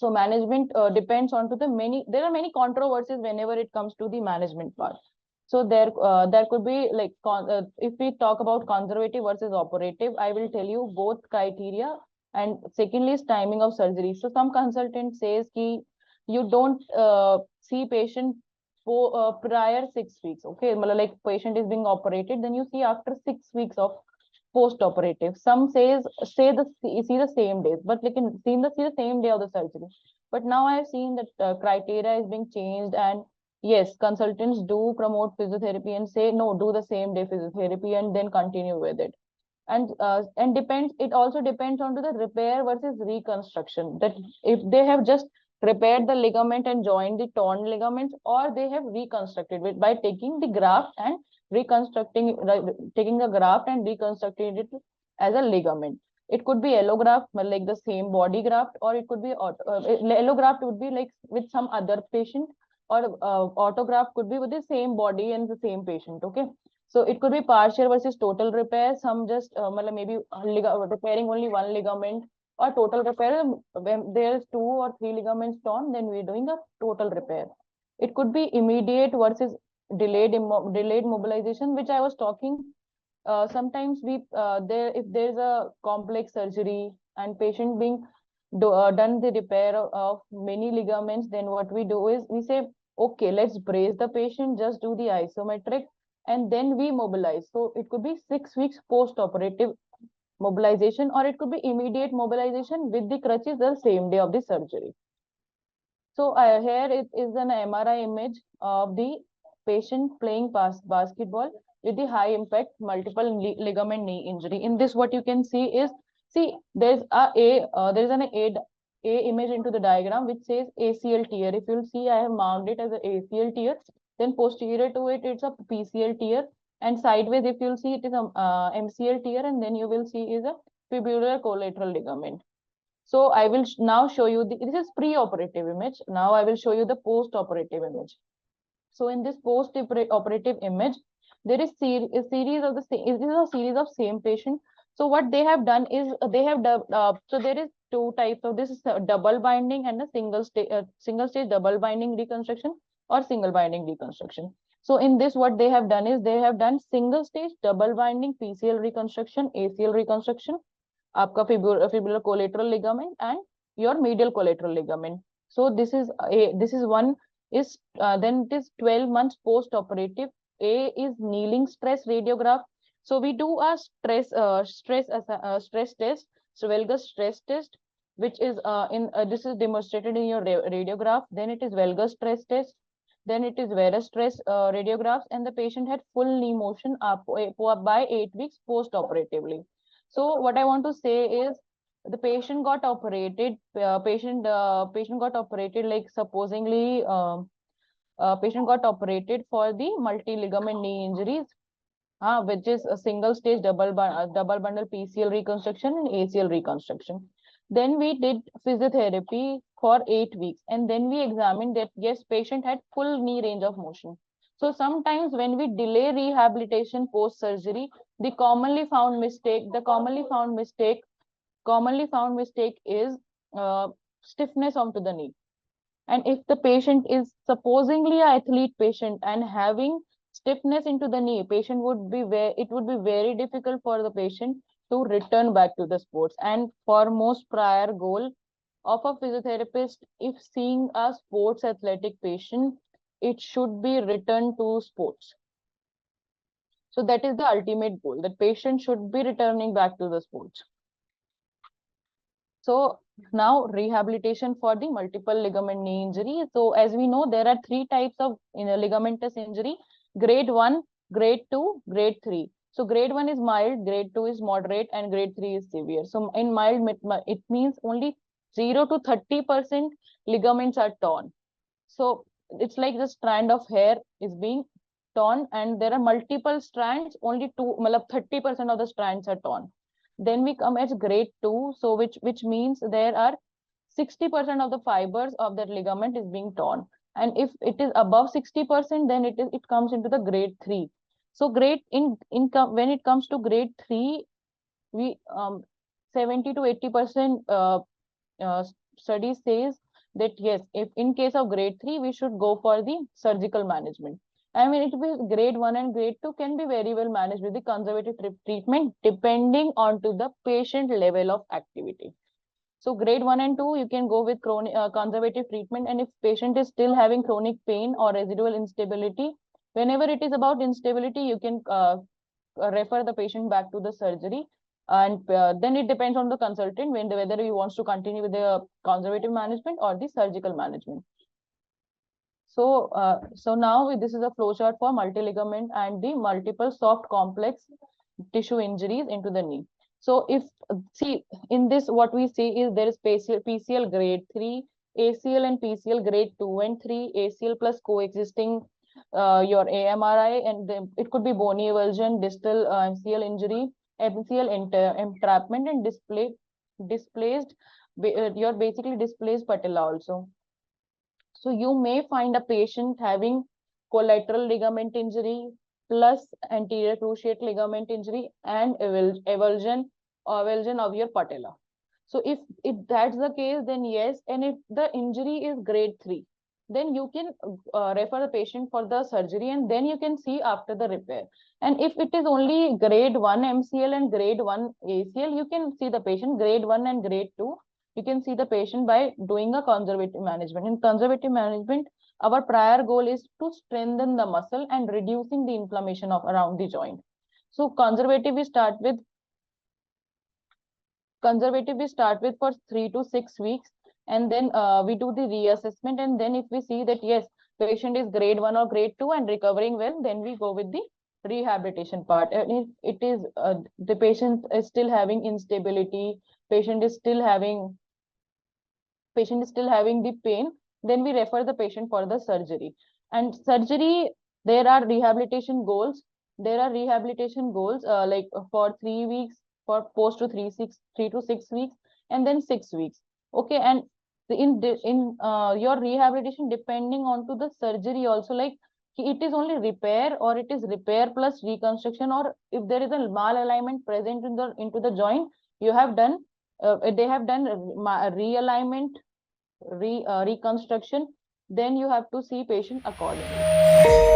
So management depends on to the many. There are many controversies whenever it comes to the management part. So there could be like if we talk about conservative versus operative, I will tell you both criteria. And secondly is timing of surgery. So some consultant says ki you don't see patient for prior 6 weeks. Okay, like patient is being operated, then you see after 6 weeks of post-operative. Some see the same days, but they can see the same day of the surgery. But now I have seen that criteria is being changed, and yes, consultants do promote physiotherapy and say no, do the same day physiotherapy and then continue with it. And depends. It also depends on to the repair versus reconstruction. That if they have just repaired the ligament and joined the torn ligaments, or they have reconstructed it by taking the graft and taking the graft and reconstructing it as a ligament. It could be allograft, like the same body graft, or it could be allograft would be like with some other patient, or autograft could be with the same body and the same patient. Okay, so it could be partial versus total repair. Some just maybe repairing only one ligament, or total repair. When there's 2 or 3 ligaments torn, then we're doing a total repair. It could be immediate versus delayed mobilization, which I was talking. Sometimes if there's a complex surgery and patient being done the repair of many ligaments, then what we do is we say, okay, let's brace the patient, just do the isometric, and then we mobilize. So it could be 6 weeks post-operative mobilization, or it could be immediate mobilization with the crutches the same day of the surgery. So here it is an MRI image of the patient playing basketball with the high impact multiple ligament knee injury. In this, what you can see is, there's a image into the diagram which says ACL tear. If you'll see, I have marked it as a ACL tear. Then posterior to it, it's a PCL tear, and sideways, if you'll see, it is a MCL tear, and then you will see is a fibular collateral ligament. So I will now show you this is pre-operative image. Now I will show you the post-operative image. So in this post-operative image, there is a series of same patient. So what they have done is so there is 2 types of this is a double binding and a single stage double binding reconstruction or single binding reconstruction. So in this, what they have done is they have done single stage double binding PCL reconstruction, ACL reconstruction, आपका fibular collateral ligament and your medial collateral ligament. So this is one is then it is 12 months post operative. A is kneeling stress radiograph. So we do a stress test, so valgus stress test, which is this is demonstrated in your radiograph. Then it is valgus stress test. Then it is varus stress radiographs, and the patient had full knee motion by 8 weeks post operatively. So what I want to say is the patient got operated. Patient got operated, like supposingly patient got operated for the multi-ligament knee injuries, which is a single stage double bundle PCL reconstruction and ACL reconstruction. Then we did physiotherapy for 8 weeks, and then we examined that yes, patient had full knee range of motion. So sometimes when we delay rehabilitation post surgery, the commonly found mistake is stiffness onto the knee. And if the patient is supposedly an athlete patient and having stiffness into the knee, it would be very difficult for the patient to return back to the sports. And for most prior goal of a physiotherapist, if seeing a sports athletic patient, it should be returned to sports. So that is the ultimate goal, that patient should be returning back to the sports. So now rehabilitation for the multiple ligament knee injury. So as we know, there are 3 types of ligamentous injury: grade 1, grade 2, grade 3. So grade 1 is mild, grade 2 is moderate, and grade 3 is severe. So in mild, it means only 0 to 30% ligaments are torn. So it's like the strand of hair is being torn, and there are multiple strands, only 30% of the strands are torn. Then we come as grade 2, so which means there are 60% of the fibers of that ligament is being torn. And if it is above 60%, then it comes into the grade 3. So when it comes to grade 3, we 70 to 80% study says that yes, if in case of grade 3, we should go for the surgical management. I mean, it will grade 1 and grade 2 can be very well managed with the conservative treatment depending on to the patient level of activity. So grade 1 and 2, you can go with chronic conservative treatment. And if patient is still having chronic pain or residual instability, whenever it is about instability, you can refer the patient back to the surgery. And then it depends on the consultant whether he wants to continue with the conservative management or the surgical management. So now this is a flowchart for multi-ligament and the multiple soft complex tissue injuries into the knee. So if see in this, what we see is there is PCL grade 3, ACL and PCL grade 2 and 3, ACL plus coexisting your AMRI, and it could be bony avulsion, distal MCL injury, MCL entrapment, and displaced your basically displaced patella also. So you may find a patient having collateral ligament injury plus anterior cruciate ligament injury and avulsion of your patella. So if that's the case, then yes. And if the injury is grade 3, then you can refer the patient for the surgery, and then you can see after the repair. And if it is only grade 1 MCL and grade 1 ACL, you can see the patient grade 1 and grade 2. You can see the patient by doing a conservative management. In conservative management, our prior goal is to strengthen the muscle and reducing the inflammation of around the joint. So conservative we start with for 3 to 6 weeks, and then we do the reassessment. And then if we see that yes, patient is grade 1 or grade 2 and recovering well, then we go with the rehabilitation part. And if it is the patient is still having instability, patient is still having the pain, then we refer the patient for the surgery. And surgery, there are rehabilitation goals. Like for 3 weeks, for post to 3 to 6 weeks, and then 6 weeks. Okay, and in your rehabilitation, depending on to the surgery also, like it is only repair or it is repair plus reconstruction, or if there is a malalignment present into the joint, you have done they have done realignment, reconstruction, then you have to see patient accordingly.